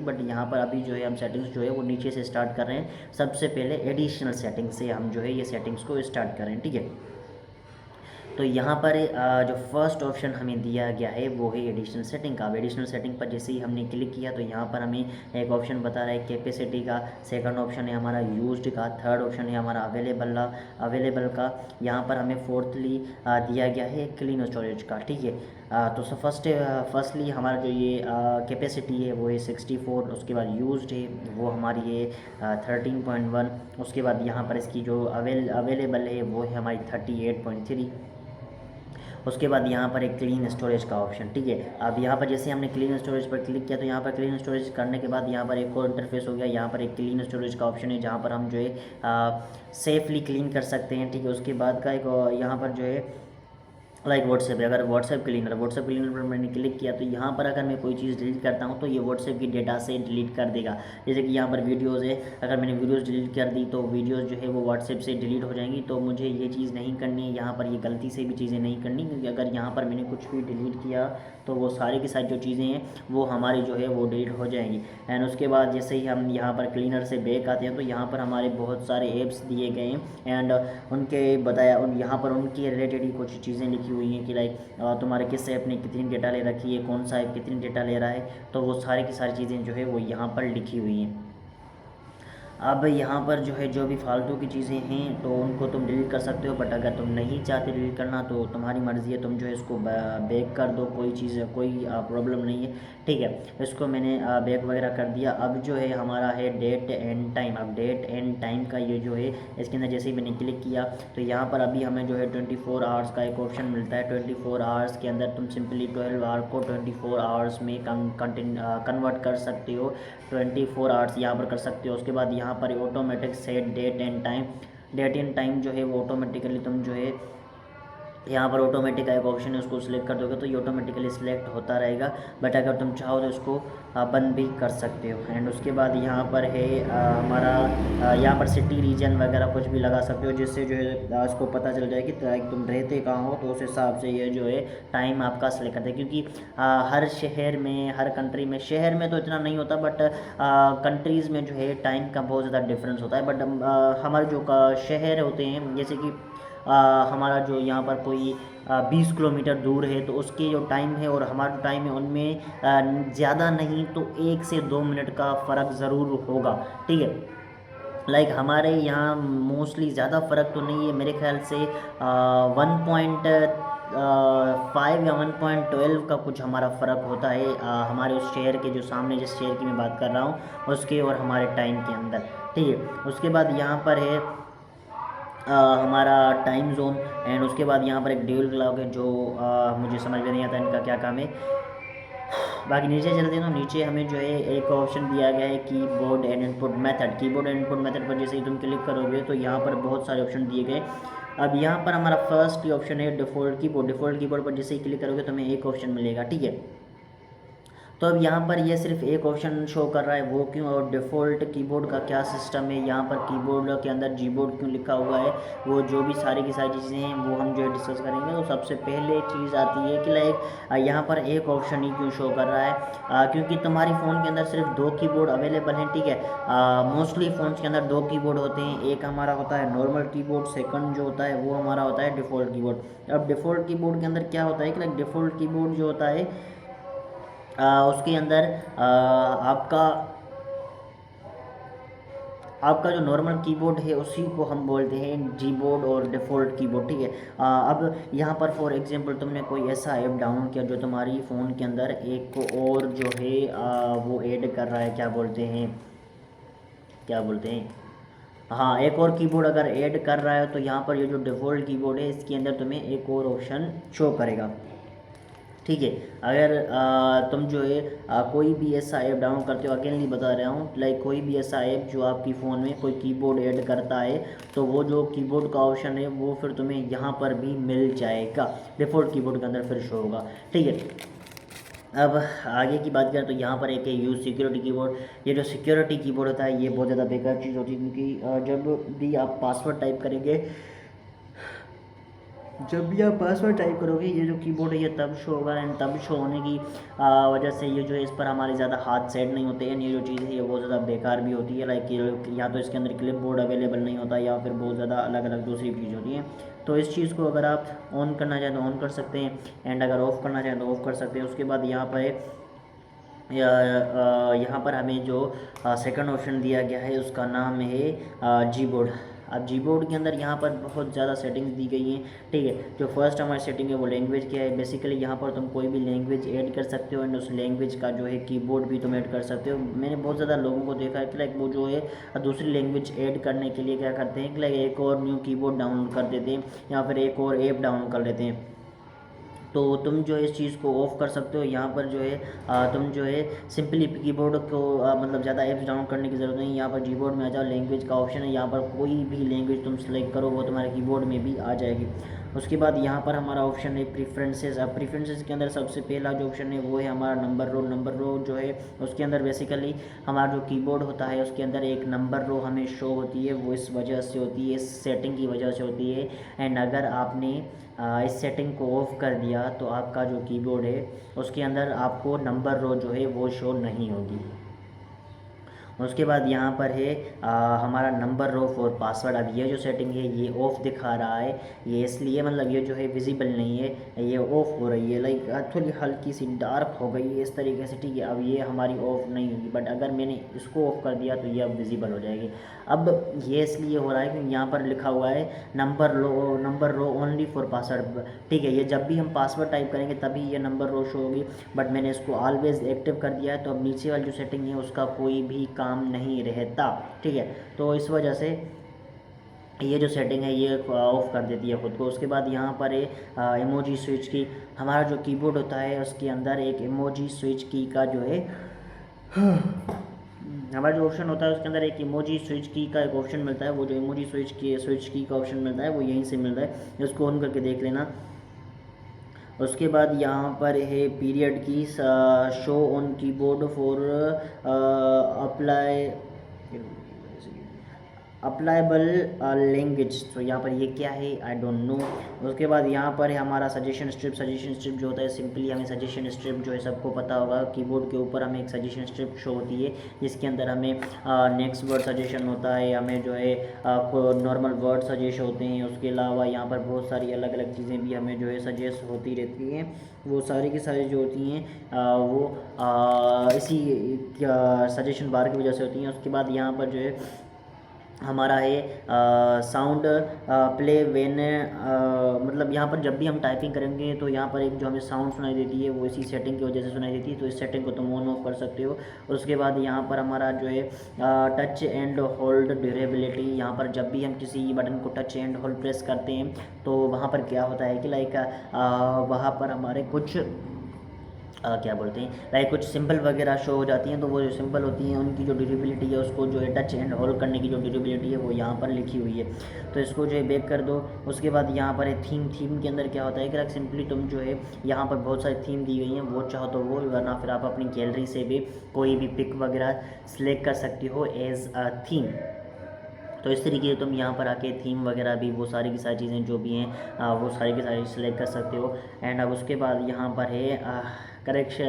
But यहाँ पर अभी जो है हम सेटिंग्स जो है वो नीचे से स्टार्ट कर रहे हैं। सबसे पहले एडिशनल सेटिंग्स से हम जो है ये सेटिंग्स को स्टार्ट कर रहे हैं, ठीक है। तो यहाँ पर जो फर्स्ट ऑप्शन हमें दिया गया है वो है एडिशनल सेटिंग का। अब एडिशनल सेटिंग पर जैसे ही हमने क्लिक किया तो यहाँ पर हमें एक ऑप्शन बता रहा है कैपेसिटी का, सेकंड ऑप्शन है हमारा यूज्ड का, थर्ड ऑप्शन है हमारा अवेलेबल का, यहाँ पर हमें फोर्थली दिया गया है क्लीन स्टोरेज का, ठीक है। तो फर्स्टली हमारा जो ये कैपेसिटी है वो है 64, उसके बाद यूज्ड है वो हमारी है 13.1, उसके बाद यहाँ पर इसकी जो अवेलेबल है वो है हमारी 38.3, उसके बाद यहाँ पर एक क्लीन स्टोरेज का ऑप्शन, ठीक है। अब यहाँ पर जैसे हमने क्लीन स्टोरेज पर क्लिक किया तो यहाँ पर क्लीन स्टोरेज करने के बाद यहाँ पर एक और इंटरफेस हो गया। यहाँ पर एक क्लीन स्टोरेज का ऑप्शन है जहाँ पर हम जो है सेफली क्लीन कर सकते हैं, ठीक है। उसके बाद का एक यहाँ पर जो है लाइक व्हाट्सएप है, अगर व्हाट्सएप क्लीनर पर मैंने क्लिक किया तो यहाँ पर अगर मैं कोई चीज़ डिलीट करता हूँ तो ये व्हाट्सएप की डेटा से डिलीट कर देगा। जैसे कि यहाँ पर वीडियोज़ है, अगर मैंने वीडियोज़ डिलीट कर दी तो वीडियोज़ जो है वो व्हाट्सएप से डिलीट हो जाएंगी। तो मुझे ये चीज़ नहीं करनी है, यहाँ पर ये गलती से भी चीज़ें नहीं करनी, क्योंकि अगर यहाँ पर मैंने कुछ भी डिलीट किया तो वो सारी की सारी जो चीज़ें हैं वो हमारी जो है वो डिलीट हो जाएंगी। एंड उसके बाद जैसे ही हम यहाँ पर क्लीनर से बैक आते हैं तो यहाँ पर हमारे बहुत सारे ऐप्स दिए गए हैं एंड उनके बताया यहाँ पर उनके रिलेटेड ही कुछ चीज़ें लिखी हुई हैं कि लाइक तुम्हारे किस ऐप ने कितनी डेटा ले रखी है, कौन सा ऐप कितनी डेटा ले रहा है, तो वो सारी की सारी चीज़ें जो है वो यहाँ पर लिखी हुई हैं। अब यहाँ पर जो है जो भी फालतू की चीज़ें हैं तो उनको तुम डिलीट कर सकते हो, बट अगर तुम नहीं चाहते डिलीट करना तो तुम्हारी मर्ज़ी है, तुम जो है इसको बैक कर दो, कोई चीज़ कोई प्रॉब्लम नहीं है, ठीक है। इसको मैंने बैक वगैरह कर दिया। अब जो है हमारा है डेट एंड टाइम। अब डेट एंड टाइम का ये जो है इसके अंदर जैसे ही मैंने क्लिक किया तो यहाँ पर अभी हमें जो है 24 आवर्स का एक ऑप्शन मिलता है। 24 आवर्स के अंदर तुम सिंपली 12 आवर को 24 आवर्स में कन्वर्ट कर सकते हो, 24 आवर्स यहाँ पर कर सकते हो। उसके बाद यहाँ पर automatic set date and time जो है वो ऑटोमेटिकली तुम जो है यहाँ पर ऑटोमेटिक का एक ऑप्शन है, उसको सिलेक्ट कर दोगे तो ये ऑटोमेटिकली सिलेक्ट होता रहेगा, बट अगर तुम चाहो तो इसको बंद भी कर सकते हो। एंड उसके बाद यहाँ पर है हमारा यहाँ पर सिटी रीजन वगैरह कुछ भी लगा सकते हो, जिससे जो है इसको पता चल जाए कि तुम रहते कहाँ हो, तो उस हिसाब से ये जो है टाइम आपका सिलेक्ट करते हैं। क्योंकि हर शहर में, हर कंट्री में, शहर में तो इतना नहीं होता बट कंट्रीज़ में जो है टाइम का बहुत ज़्यादा डिफरेंस होता है। बट हमारे जो शहर होते हैं, जैसे कि हमारा जो यहाँ पर कोई 20 किलोमीटर दूर है तो उसके जो टाइम है और हमारा जो टाइम है उनमें ज़्यादा नहीं तो 1 से 2 मिनट का फ़र्क ज़रूर होगा, ठीक है। लाइक हमारे यहाँ मोस्टली ज़्यादा फ़र्क तो नहीं है, मेरे ख्याल से 1.5 या 1.12 का कुछ हमारा फ़र्क होता है हमारे उस शहर के, जो सामने जिस शहर की मैं बात कर रहा हूँ उसके और हमारे टाइम के अंदर, ठीक है। उसके बाद यहाँ पर है हमारा टाइम जोन। एंड उसके बाद यहाँ पर एक ड्यूल क्लॉक है जो मुझे समझ में नहीं आता इनका क्या काम है। बाकी नीचे चलते हैं तो नीचे हमें जो है एक ऑप्शन दिया गया है keyboard and input method. Keyboard and input method पर जैसे ही तुम क्लिक करोगे तो यहाँ पर बहुत सारे ऑप्शन दिए गए। अब यहाँ पर हमारा फर्स्ट ही ऑप्शन है डिफ़ॉल्ट कीबोर्ड। डिफ़ॉल्ट कीबोर्ड पर जैसे ही क्लिक करोगे तो हमें एक ऑप्शन मिलेगा, ठीक है। तो अब यहाँ पर ये सिर्फ एक ऑप्शन शो कर रहा है, वो क्यों, और डिफ़ॉल्ट कीबोर्ड का क्या सिस्टम है, यहाँ पर कीबोर्ड के अंदर जीबोर्ड क्यों लिखा हुआ है, वो जो भी सारी की सारी चीज़ें हैं वो हम जो है डिस्कस करेंगे। तो सबसे पहले चीज़ आती है कि लाइक यहाँ पर एक ऑप्शन ही क्यों शो कर रहा है, क्योंकि तुम्हारी फ़ोन के अंदर सिर्फ 2 कीबोर्ड अवेलेबल हैं, ठीक है। मोस्टली फ़ोन्स के अंदर 2 कीबोर्ड होते हैं, एक हमारा होता है नॉर्मल कीबोर्ड, सेकंड जो होता है वो हमारा होता है डिफ़ॉल्ट कीबोर्ड। अब डिफ़ॉल्ट कीबोर्ड के अंदर क्या होता है कि लाइक डिफ़ॉल्ट कीबोर्ड जो होता है उसके अंदर आपका आपका जो नॉर्मल कीबोर्ड है उसी को हम बोलते हैं जीबोर्ड और डिफ़ॉल्ट कीबोर्ड, ठीक है। अब यहाँ पर फॉर एग्जांपल तुमने कोई ऐसा ऐप डाउनलोड किया जो तुम्हारी फ़ोन के अंदर एक और जो है वो ऐड कर रहा है, क्या बोलते हैं, हाँ, एक और कीबोर्ड अगर ऐड कर रहा है तो यहाँ पर ये जो डिफ़ॉल्ट कीबोर्ड है इसके अंदर तुम्हें एक और ऑप्शन शो करेगा, ठीक है। अगर तुम जो है कोई भी ऐसा ऐप डाउनलोड करते हो, अगेनली बता रहा हूँ, लाइक कोई भी ऐसा ऐप जो आपकी फ़ोन में कोई कीबोर्ड ऐड करता है तो वो जो कीबोर्ड का ऑप्शन है वो फिर तुम्हें यहाँ पर भी मिल जाएगा, डिफ़ॉल्ट कीबोर्ड के अंदर फिर शो होगा, ठीक है। अब आगे की बात करें तो यहाँ पर एक है यूज़ सिक्योरिटी कीबोर्ड। ये जो सिक्योरिटी कीबोर्ड होता है ये बहुत ज़्यादा बेकार चीज़ होती है, क्योंकि जब भी आप पासवर्ड टाइप करेंगे जब भी आप पासवर्ड टाइप करोगे ये जो कीबोर्ड है ये तब शो होगा, एंड तब शो होने की वजह से ये जो है इस पर हमारे ज़्यादा हाथ सेट नहीं होते हैं। ये जो चीज़ है ये बहुत ज़्यादा बेकार भी होती है, लाइक या तो इसके अंदर क्लिप बोर्ड अवेलेबल नहीं होता या फिर बहुत ज़्यादा अलग अलग दूसरी चीज़ होती है। तो इस चीज़ को अगर आप ऑन करना चाहें तो ऑन कर सकते हैं, एंड अगर ऑफ़ करना चाहें तो ऑफ़ कर सकते हैं। उसके बाद यहाँ पर यहाँ पर हमें जो सेकंड ऑप्शन दिया गया है उसका नाम है जी बोर्ड। अब जी बोर्ड के अंदर यहाँ पर बहुत ज़्यादा सेटिंग्स दी गई हैं, ठीक है। जो फर्स्ट हमारी सेटिंग है वो लैंग्वेज की है। बेसिकली यहाँ पर तुम कोई भी लैंग्वेज ऐड कर सकते हो, एंड उस लैंग्वेज का जो है कीबोर्ड भी तुम ऐड कर सकते हो। मैंने बहुत ज़्यादा लोगों को देखा है कि लाइक वो जो है दूसरी लैंग्वेज ऐड करने के लिए क्या करते हैं कि लाइक एक और न्यू कीबोर्ड डाउनलोड कर देते हैं या फिर एक और ऐप डाउनलोड कर लेते हैं। तो तुम जो है इस चीज़ को ऑफ़ कर सकते हो। यहाँ पर जो है तुम जो है सिंपली कीबोर्ड को मतलब ज़्यादा ऐप्स डाउनलोड करने की ज़रूरत नहीं है। यहाँ पर कीबोर्ड में आ जाओ, लैंग्वेज का ऑप्शन है, यहाँ पर कोई भी लैंग्वेज तुम सेलेक्ट करो वो तुम्हारे कीबोर्ड में भी आ जाएगी। उसके बाद यहाँ पर हमारा ऑप्शन है प्रीफ्रेंसेस। अब प्रीफ्रेंसेस के अंदर सबसे पहला जो ऑप्शन है वो है हमारा नंबर रो जो है उसके अंदर बेसिकली हमारा जो कीबोर्ड होता है उसके अंदर एक नंबर रो हमें शो होती है। वो इस वजह से होती है, इस सेटिंग की वजह से होती है। एंड अगर आपने इस सेटिंग को ऑफ़ कर दिया तो आपका जो कीबोर्ड है उसके अंदर आपको नंबर रो जो है वो शो नहीं होगी। उसके बाद यहाँ पर है हमारा नंबर रो फॉर पासवर्ड। अब ये जो सेटिंग है ये ऑफ़ दिखा रहा है, ये इसलिए मतलब ये जो है विजिबल नहीं है, ये ऑफ़ हो रही है, लाइक थोड़ी हल्की सी डार्क हो गई है इस तरीके से, ठीक है। अब ये हमारी ऑफ़ नहीं होगी, बट अगर मैंने इसको ऑफ़ कर दिया तो ये अब विजिबल हो जाएगी। अब ये इसलिए हो रहा है क्योंकि यहाँ पर लिखा हुआ है number row only for password, ठीक है। ये जब भी हम पासवर्ड टाइप करेंगे तभी ये नंबर रो शो होगी, बट मैंने इसको ऑलवेज एक्टिव कर दिया है तो अब नीचे वाली जो सेटिंग है उसका कोई भी काम नहीं रहता, ठीक है। तो इस वजह से ये जो सेटिंग है ये ऑफ़ कर देती है ख़ुद को। उसके बाद यहाँ पर है इमोजी स्विच की। हमारा जो कीबोर्ड होता है उसके अंदर एक इमोजी स्विच की का जो है हमारा जो ऑप्शन होता है उसके अंदर एक इमोजी स्विच की का एक ऑप्शन मिलता है। वो जो इमोजी स्विच की का ऑप्शन मिलता है वो यहीं से मिलता है, उसको ऑन करके देख लेना। उसके बाद यहाँ पर है पीरियड की show on keyboard for applicable language. तो यहाँ पर ये क्या है आई डोंट नो। उसके बाद यहाँ पर है हमारा सजेशन स्ट्रिप जो होता है, सिंपली हमें सजेशन स्ट्रिप जो है सबको पता होगा, कीबोर्ड के ऊपर हमें एक सजेशन स्ट्रिप शो होती है जिसके अंदर हमें नेक्स्ट वर्ड सजेशन होता है, हमें जो है नॉर्मल वर्ड सजेस्ट होते हैं। उसके अलावा यहाँ पर बहुत सारी अलग अलग चीज़ें भी हमें जो है सजेस्ट होती रहती हैं। वो सारी की सारी जो होती हैं वो इसी सजेशन बार की वजह से होती हैं। उसके बाद यहाँ पर जो है हमारा है साउंड प्ले व्हेन, मतलब यहाँ पर जब भी हम टाइपिंग करेंगे तो यहाँ पर एक जो हमें साउंड सुनाई देती है वो इसी सेटिंग की वजह से सुनाई देती है। तो इस सेटिंग को तुम ऑन ऑफ कर सकते हो। उसके बाद यहाँ पर हमारा जो है टच एंड होल्ड ड्यूरेबिलिटी। यहाँ पर जब भी हम किसी बटन को टच एंड होल्ड प्रेस करते हैं तो वहाँ पर क्या होता है कि लाइक वहाँ पर हमारे कुछ क्या बोलते हैं लाइक कुछ सिंबल वगैरह शो हो जाती हैं। तो वो जो सिंबल होती हैं उनकी जो ड्यूरेबिलिटी है उसको जो है टच एंड होल्ड करने की जो ड्यूरेबिलिटी है वो यहाँ पर लिखी हुई है। तो इसको जो है बैक कर दो। उसके बाद यहाँ पर है थीम के अंदर क्या होता है कि लाइक सिंपली तुम जो है यहाँ पर बहुत सारी थीम दी गई हैं, वो चाहो तो वो, वरना फिर आप अपनी गैलरी से भी कोई भी पिक वगैरह सिलेक्ट कर सकती हो एज अ थीम। तो इस तरीके से तुम यहाँ पर आके थीम वगैरह भी वो सारी की सारी चीज़ें जो भी हैं वो सारी की सारी सिलेक्ट कर सकते हो। एंड अब उसके बाद यहाँ पर है करेक्ट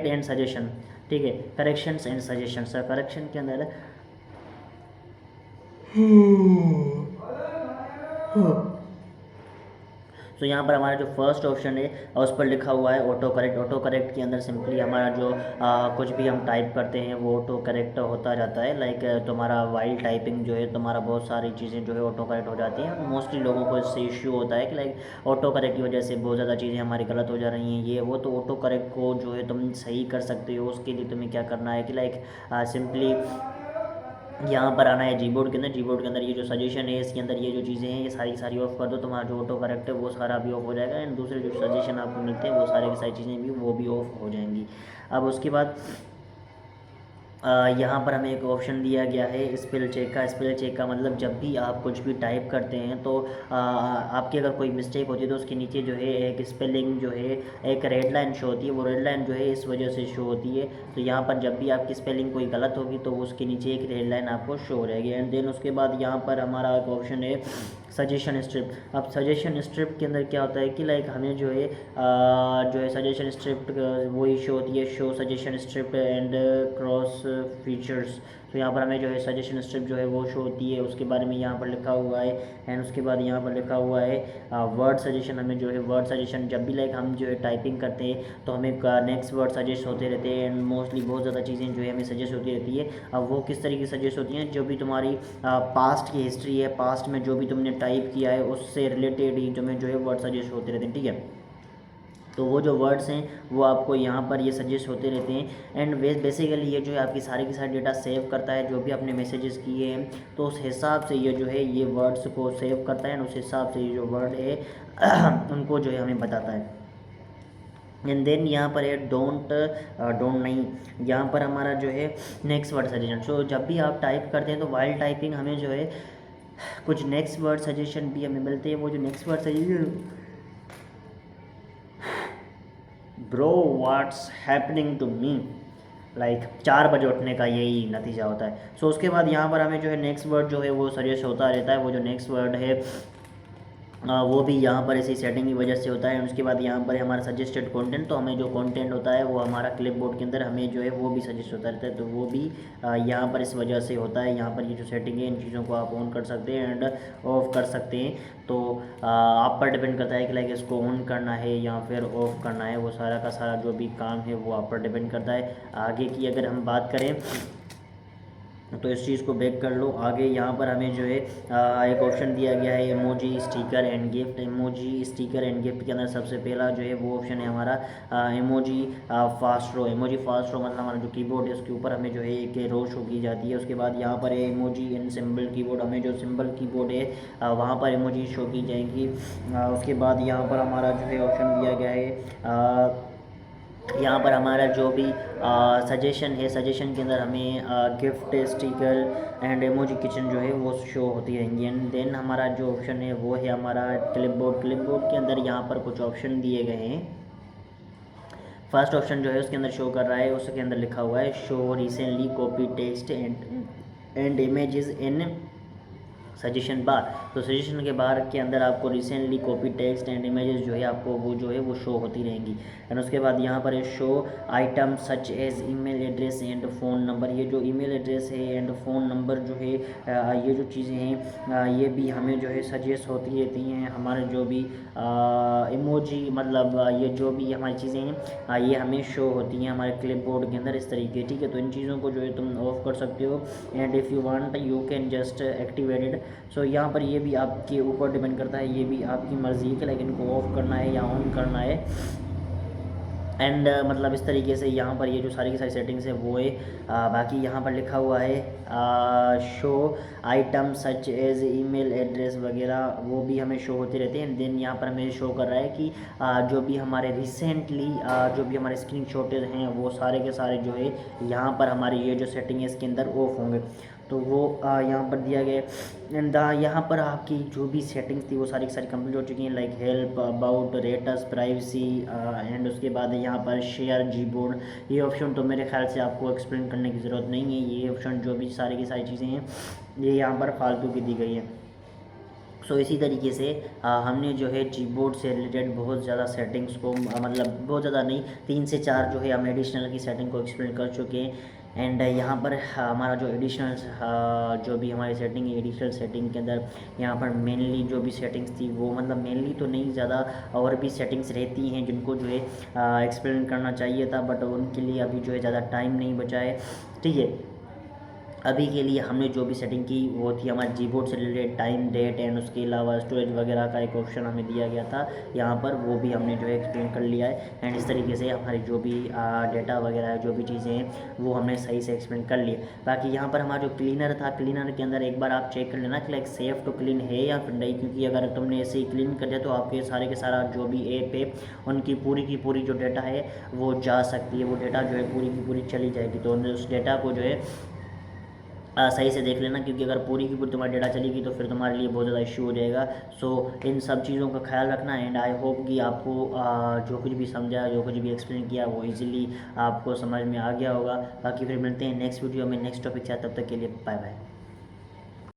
एंड सजेशन, ठीक है। करेक्शंस एंड सजेशंस, करेक्शन के अंदर तो यहाँ पर हमारा जो फर्स्ट ऑप्शन है उस पर लिखा हुआ है ऑटो करेक्ट। ऑटो करेक्ट के अंदर सिंपली हमारा जो कुछ भी हम टाइप करते हैं वो ऑटो करेक्ट होता जाता है। लाइक तुम्हारा वाइल टाइपिंग जो है तुम्हारा बहुत सारी चीज़ें जो है ऑटो करेक्ट हो जाती हैं। मोस्टली लोगों को इससे इश्यू होता है कि लाइक ऑटो करेक्ट की वजह से बहुत ज़्यादा चीज़ें हमारी गलत हो जा रही हैं ये वो। तो ऑटो करेक्ट को जो है तुम सही कर सकते हो। उसके लिए तुम्हें क्या करना है कि लाइक सिंपली यहाँ पर आना है जीबोर्ड के अंदर ये जो सजेशन है इसके अंदर ये जो चीज़ें हैं ये सारी सारी ऑफ कर दो। तुम्हारा जो ऑटो करेक्ट है वो सारा भी ऑफ हो जाएगा, एंड दूसरे जो सजेशन आपको मिलते हैं वो सारी की सारी चीज़ें भी वो भी ऑफ हो जाएंगी। अब उसके बाद यहाँ पर हमें एक ऑप्शन दिया गया है स्पेल चेक का। स्पेल चेक का मतलब जब भी आप कुछ भी टाइप करते हैं तो आपकी अगर कोई मिस्टेक होती है तो उसके नीचे जो है एक स्पेलिंग जो है एक रेड लाइन शो होती है। वो रेड लाइन जो है इस वजह से शो होती है। तो यहाँ पर जब भी आपकी स्पेलिंग कोई गलत होगी तो उसके नीचे एक रेड लाइन आपको शो हो जाएगी। एंड देन उसके बाद यहाँ पर हमारा एक ऑप्शन है सजेशन स्ट्रिप। अब सजेशन स्ट्रिप के अंदर क्या होता है कि लाइक हमें जो है सजेशन स्ट्रिप वही शो होती है, show suggestion strip and cross features. तो यहाँ पर हमें जो है सजेशन स्ट्रिप जो है वो शो होती है, उसके बारे में यहाँ पर लिखा हुआ है। एंड उसके बाद यहाँ पर लिखा हुआ है वर्ड सजेशन। हमें जो है वर्ड सजेशन जब भी लाइक हम जो है टाइपिंग करते हैं तो हमें नेक्स्ट वर्ड सजेस्ट होते रहते हैं, एंड मोस्टली बहुत ज़्यादा चीज़ें जो है हमें सजेस्ट होती रहती है। अब वो किस तरीके से सजेस्ट होती हैं, जो भी तुम्हारी पास्ट की हिस्ट्री है, पास्ट में जो भी तुमने टाइप किया है उससे रिलेटेड ही तुम्हें जो है वर्ड सजेस्ट होते रहते हैं, ठीक है। तो वो जो वर्ड्स हैं वो आपको यहाँ पर ये सजेस्ट होते रहते हैं। एंड बेसिकली ये जो है आपकी सारी की सारी डेटा सेव करता है, जो भी आपने मैसेजेस किए हैं तो उस हिसाब से ये जो है ये वर्ड्स को सेव करता है, एंड उस हिसाब से ये जो वर्ड है उनको जो है हमें बताता है। एंड देन यहाँ पर है डोंट नहीं, यहाँ पर हमारा जो है नेक्स्ट वर्ड सजेशन। सो जब भी आप टाइप करते हैं तो वाइल टाइपिंग हमें जो है कुछ नेक्स्ट वर्ड सजेशन भी हमें मिलते हैं। वो जो next word suggestion, bro what's happening to me, like 4 बजे उठने का यही नतीजा होता है। सो उसके बाद यहाँ पर हमें जो है नेक्स्ट वर्ड जो है वो सजेस्ट होता रहता है। वो जो नेक्स्ट वर्ड है वो भी यहाँ पर ऐसी सेटिंग की वजह से होता है। उसके बाद यहाँ पर हमारा सजेस्टेड कंटेंट, तो हमें जो कंटेंट होता है वो हमारा क्लिपबोर्ड के अंदर हमें जो है वो भी सजेस्ट होता रहता है, तो वो भी यहाँ पर इस वजह से होता है। यहाँ पर ये जो सेटिंग है इन चीज़ों को आप ऑन कर सकते हैं एंड ऑफ कर सकते हैं। तो आप पर डिपेंड करता है कि लाइक इसको ऑन करना है या फिर ऑफ करना है। वो सारा का सारा जो भी काम है वो आप पर डिपेंड करता है। आगे की अगर हम बात करें तो इस चीज़ को बैक कर लो। आगे यहाँ पर हमें जो है एक ऑप्शन दिया गया है emoji sticker and gift. Emoji sticker and gift के अंदर सबसे पहला जो है वो ऑप्शन है हमारा इमोजी फास्ट रो। इमोजी फास्ट रो मतलब हमारा जो कीबोर्ड है उसके ऊपर हमें जो है एक रो शो की जाती है। उसके बाद यहाँ पर है इमोजी इन सिंबल कीबोर्ड, हमें जो सिंबल कीबोर्ड है वहाँ पर इमोजी शो की जाएंगी। उसके बाद यहाँ पर हमारा जो है ऑप्शन दिया गया है यहाँ पर हमारा जो भी सजेशन है, सजेशन के अंदर हमें gift sticker and emoji kitchen जो है वो शो होती रहेंगी। एंड देन हमारा जो ऑप्शन है वो है हमारा क्लिपबोर्ड। क्लिपबोर्ड के अंदर यहाँ पर कुछ ऑप्शन दिए गए हैं। फर्स्ट ऑप्शन जो है उसके अंदर शो कर रहा है, उसके अंदर लिखा हुआ है show recently copy text and images in suggestion bar. तो सजेशन के बार के अंदर आपको recently copy text and images जो है आपको वो जो है वो शो होती रहेंगी। एंड उसके बाद यहाँ पर है show item such as email address and phone number. ये जो ईमेल एड्रेस है एंड फ़ोन नंबर जो है ये जो चीज़ें हैं ये भी हमें जो है सजेस्ट होती रहती हैं। हमारे जो भी इमोजी मतलब ये जो भी हमारी चीज़ें हैं ये हमें शो होती हैं हमारे क्लिपबोर्ड के अंदर इस तरीके, ठीक है। तो इन चीज़ों को जो है तुम ऑफ कर सकते हो and if you want you can just activated. So यहाँ पर ये भी आपके ऊपर डिपेंड करता है, ये भी आपकी मर्ज़ी है कि लाइक इनको ऑफ़ करना है या ऑन करना है। एंड मतलब इस तरीके से यहाँ पर ये जो सारी की सारी सेटिंग्स है वो है। बाकी यहाँ पर लिखा हुआ है show item such as email address वगैरह वो भी हमें शो होते रहते हैं। देन यहाँ पर हमें शो कर रहा है कि जो भी हमारे रिसेंटली जो भी हमारे स्क्रीन शॉटेज हैं वो सारे के सारे जो है यहाँ पर हमारी ये जो सेटिंग है इसके अंदर ऑफ होंगे। तो वो यहाँ पर दिया गया। एंड यहाँ पर आपकी जो भी सेटिंग्स थी वो सारी की सारी कंप्लीट हो चुकी हैं, like help about rate us privacy and उसके बाद यहाँ पर शेयर जीबोर्ड। ये ऑप्शन तो मेरे ख्याल से आपको एक्सप्लेन करने की ज़रूरत नहीं है। ये ऑप्शन जो भी सारी की सारी चीज़ें हैं ये यहाँ पर फालतू की दी गई है। सो इसी तरीके से हमने जो है जीबोर्ड से रिलेटेड बहुत ज़्यादा सेटिंग्स को मतलब बहुत ज़्यादा नहीं 3 से 4 जो है हम एडिशनल की सेटिंग को एक्सप्लेन कर चुके हैं। एंड यहाँ पर हमारा जो एडिशनल जो भी हमारी सेटिंग है एडिशनल सेटिंग के अंदर यहाँ पर मेनली जो भी सेटिंग्स थी वो मतलब मेनली तो नहीं ज़्यादा और भी सेटिंग्स रहती हैं जिनको जो है एक्सप्लेन करना चाहिए था, बट उनके लिए अभी जो है ज़्यादा टाइम नहीं बचा है, ठीक है। अभी के लिए हमने जो भी सेटिंग की वो थी हमारे कीबोर्ड से रिलेटेड टाइम डेट एंड उसके अलावा स्टोरेज वगैरह का एक ऑप्शन हमें दिया गया था यहाँ पर, वो भी हमने जो है एक्सप्लेन कर लिया है। एंड इस तरीके से हमारी जो भी डेटा वगैरह है जो भी चीज़ें हैं वो हमने सही से एक्सप्लेन कर लिया। बाकी यहाँ पर हमारा जो क्लीनर था, क्लीनर के अंदर एक बार आप चेक कर लेना कि लाइक सेफ टू क्लीन है या फिर नहीं, क्योंकि अगर तुमने ऐसे ही क्लीन कर दिया तो आपके सारे के सारा जो भी ऐप है उनकी पूरी की पूरी जो डेटा है वो जा सकती है, वो डेटा जो है पूरी की पूरी चली जाएगी। तो उस डेटा को जो है सही से देख लेना, क्योंकि अगर पूरी की पूरी तुम्हारी डेटा चलेगी तो फिर तुम्हारे लिए बहुत ज़्यादा इशू हो जाएगा। सो इन सब चीज़ों का ख्याल रखना। एंड आई होप कि आपको जो कुछ भी समझा जो कुछ भी एक्सप्लेन किया वो इजीली आपको समझ में आ गया होगा। बाकी फिर मिलते हैं नेक्स्ट वीडियो में नेक्स्ट टॉपिक के साथ, तब तक के लिए बाय बाय।